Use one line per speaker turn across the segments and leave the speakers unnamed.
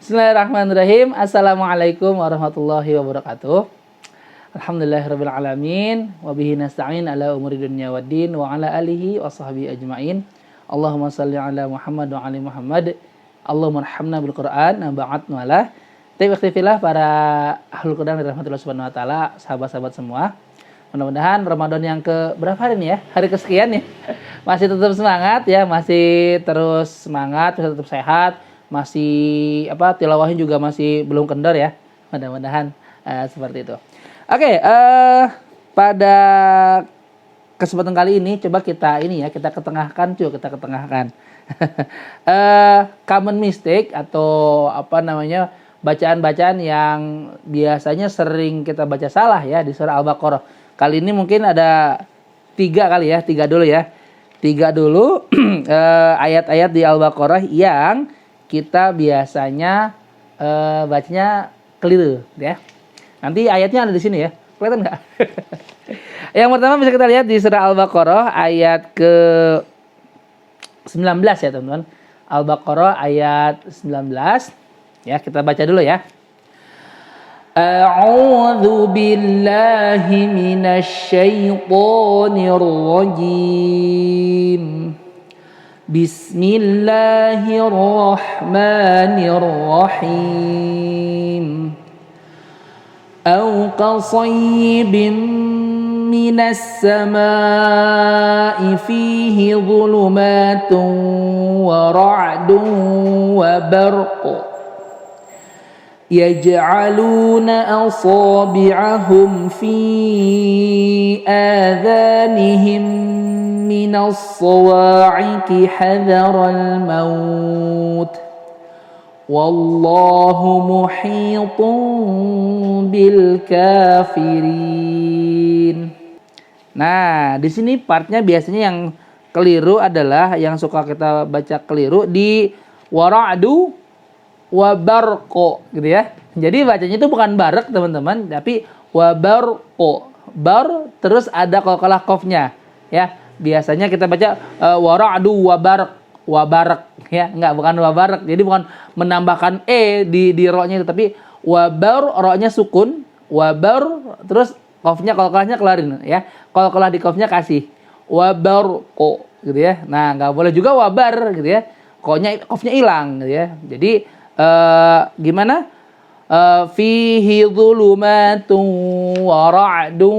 Bismillahirrahmanirrahim. Assalamualaikum warahmatullahi wabarakatuh. Alhamdulillahirabbil alamin wa bihi nasta'in ala umuri dunya waddin wa ala alihi wa sahbihi ajmain. Allahumma shalli ala Muhammad wa ali Muhammad. Allahumma arhamna bil Qur'an ba'd wala. Taibaktifillah para ahlul Qur'an rahmatullah subhanahu wa taala, sahabat-sahabat semua. Mudah-mudahan Ramadan yang ke berapa hari nih ya? Hari kesekian ya. Masih tetap semangat ya, masih terus semangat, masih tetap sehat, masih tilawahnya juga masih belum kendor ya. Mudah-mudahan seperti itu. Oke, pada kesempatan kali ini coba kita ketengahkan. Common mistake atau bacaan-bacaan yang biasanya sering kita baca salah ya di surah Al-Baqarah. Kali ini mungkin ada 3 dulu ayat-ayat di Al-Baqarah yang kita biasanya bacanya keliru ya. Nanti ayatnya ada di sini ya. Kelihatan nggak? Yang pertama bisa kita lihat di surah Al-Baqarah ayat ke 19 ya teman-teman. Al-Baqarah ayat 19. Ya, kita baca dulu ya. A'udzu billahi minasy syaithanir rajim. Bismillahirrahmanirrahim. Au qasayyibin minas samaa'i fihi dhulumatun wa ra'dun wa barqun yaj'aluna asabi'ahum fi adhanihim minas sawa'iqi hadharal maut wallahu muhitun bil kafirin. Nah, di sini partnya biasanya yang keliru adalah yang suka kita baca keliru di wara'du wabarqo gitu ya. Jadi bacanya itu bukan barek teman-teman, tapi wabarqo. Bar terus ada qalqalah qafnya ya. Biasanya kita baca wara'du wabarak ya, bukan wabarak. Jadi bukan menambahkan di ro-nya itu, tapi wabar ro-nya sukun, wabar terus qafnya qalqalahnya kelarin ya. Qalqalah di qafnya kasih wabarqo gitu ya. Nah, enggak boleh juga wabar gitu ya. Qafnya hilang gitu ya. Jadi gimana? Fihi dhulumatun wa ra'dun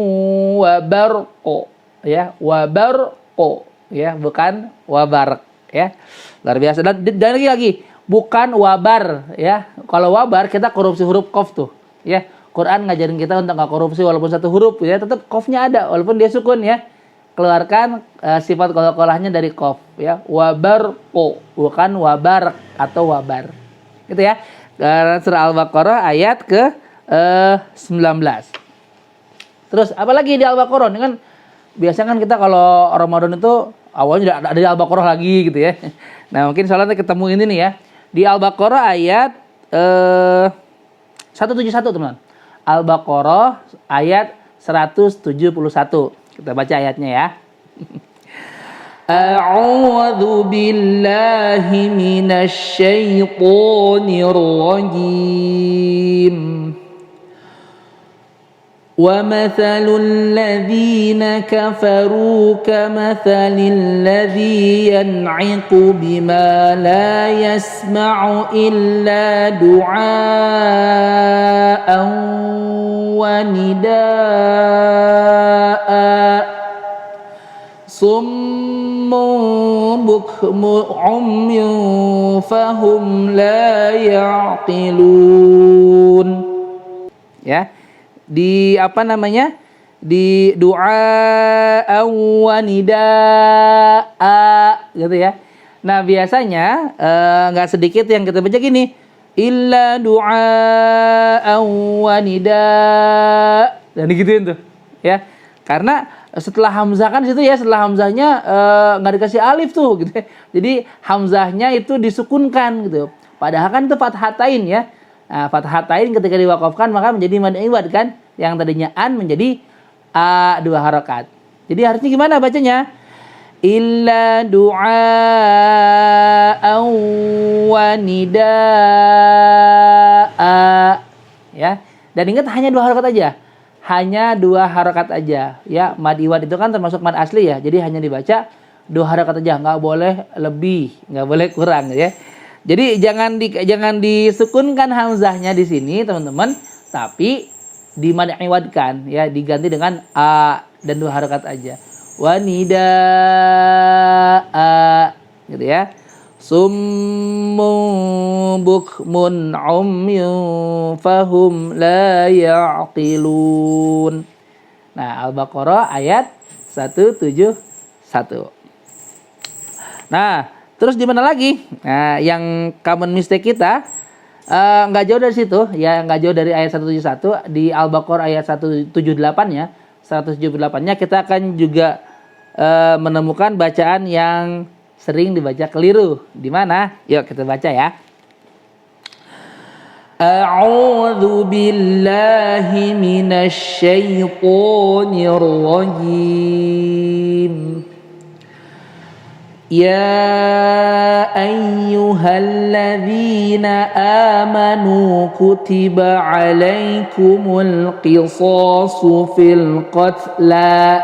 wa barqu ya, wa barqu ya, bukan wabar ya. Luar biasa. Dan lagi bukan wabar ya. Kalau wabar kita korupsi huruf qaf tuh ya. Quran ngajarin kita untuk enggak korupsi walaupun satu huruf ya, tetap qafnya ada walaupun dia sukun ya. Keluarkan sifat qalqalahnya dari qaf ya. Wa barqu bukan wabar atau wabar. Gitu ya. Surah Al-Baqarah ayat ke 19. Terus apalagi di Al-Baqarah ini kan biasanya kan kita kalau Ramadan itu awalnya ada di Al-Baqarah lagi gitu ya. Nah, mungkin soalnya ketemu ini nih ya. Di Al-Baqarah ayat 171 teman. Al-Baqarah ayat 171. Kita baca ayatnya ya. A'udzu billahi minasy syaithanir rajim. Wa mathalul ladzina kafaru kamathalil ladzi yan'iqu bima la yasma'u illa du'aan wa nidaa bukmun umyun fahum la ya'qilun ya. Di di doa wa nidaa gitu ya. Nah, biasanya enggak sedikit yang kita baca gini, illa du'a wa nidaa, dan digituin tuh ya. Karena setelah hamzah kan situ ya, setelah hamzahnya nggak dikasih alif tuh gitu ya. Jadi hamzahnya itu disukunkan gitu. Padahal kan itu fathatain ya. Nah, fathatain ketika diwaqafkan maka menjadi mad iwad kan. Yang tadinya an menjadi a 2 harakat. Jadi harusnya gimana bacanya? Illa du'a wa nidaa Dan ingat hanya 2 harokat aja. Hanya 2 harokat aja. Ya, mad iwad itu kan termasuk mad asli ya. Jadi hanya dibaca 2 harokat aja, nggak boleh lebih, nggak boleh kurang ya. Jadi jangan disukunkan hamzahnya di sini teman-teman, tapi dimad iwadkan ya, diganti dengan a dan 2 harokat aja. Wanidaa gitu ya. Summun bukmun umyun fahum la ya'qilun. Nah, Al-Baqarah ayat 171. Nah, terus di mana lagi? Nah, yang common mistake kita nggak jauh dari situ, ya nggak jauh dari ayat 171 di Al-Baqarah ayat 178-nya. 178-nya kita akan juga menemukan bacaan yang sering dibaca keliru. Di mana? Yuk kita baca ya. A'udzu billahi minasy syaithanir rajim. Ya ayyuhalladzina amanu kutiba 'alaikumul qisasu fil qatla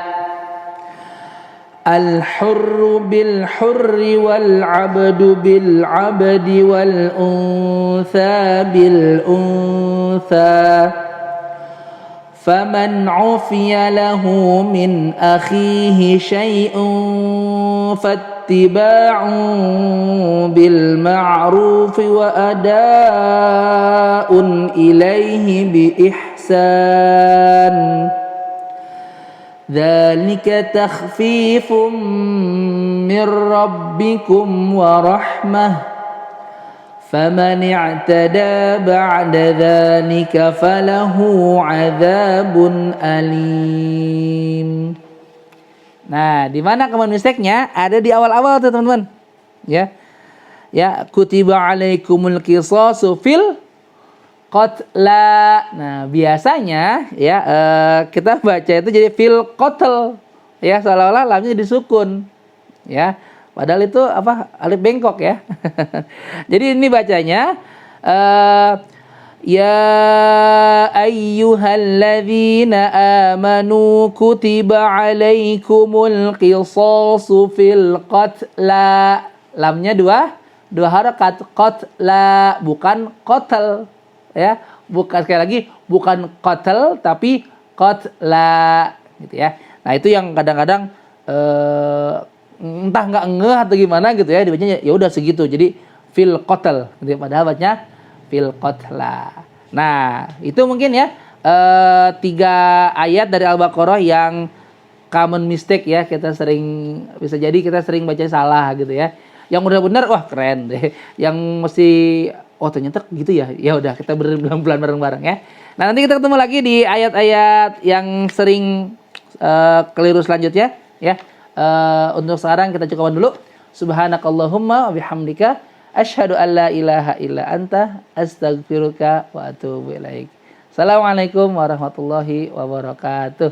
al-hurru bil-hurri wal-'abdu bil-'abdi wal-untha bil-untha faman 'ufiya lahu min akhihi syai'un fattiba'un bil-ma'ruf wa ada'un ilaihi bi-ihsan. Dzalika takhfifum mir rabbikum wa rahmah. Faman i'tada ba'da dzalika falahu 'adzabun alim. Nah, di mana common mistake-nya? Ada di awal-awal tuh, teman-teman. Ya. Ya, kutiba 'alaikumul qisasu fil qatla. Nah, biasanya ya kita baca itu jadi fil qatl. Ya, seolah-olah lamnya disukun. Ya. Padahal itu apa? Alif bengkok ya. Jadi ini bacanya ya ayyuhalladzina amanu kutiba 'alaikumul qisasu fil qatla. Lamnya dua harakat, qatla bukan qatl. Ya, bukan, sekali lagi bukan qatl tapi qatla gitu ya. Nah, itu yang kadang-kadang entah nggak ngeh atau gimana gitu ya, dibacanya ya udah segitu. Jadi fil qatl gitu ya, padahal bacanya fil qatla. Nah, itu mungkin ya 3 ayat dari Al-Baqarah yang common mistake ya, kita bisa jadi kita sering baca salah gitu ya. Yang udah benar wah keren deh. Yang mesti oh ternyata gitu ya. Ya udah kita berbulan-bulan bareng-bareng ya. Nah, nanti kita ketemu lagi di ayat-ayat yang sering keliru selanjutnya ya. Untuk sekarang kita cukupkan dulu. Subhanakallahumma wa bihamdika asyhadu an la ilaha illa anta astaghfiruka wa atubu ilaik. Assalamualaikum warahmatullahi wabarakatuh.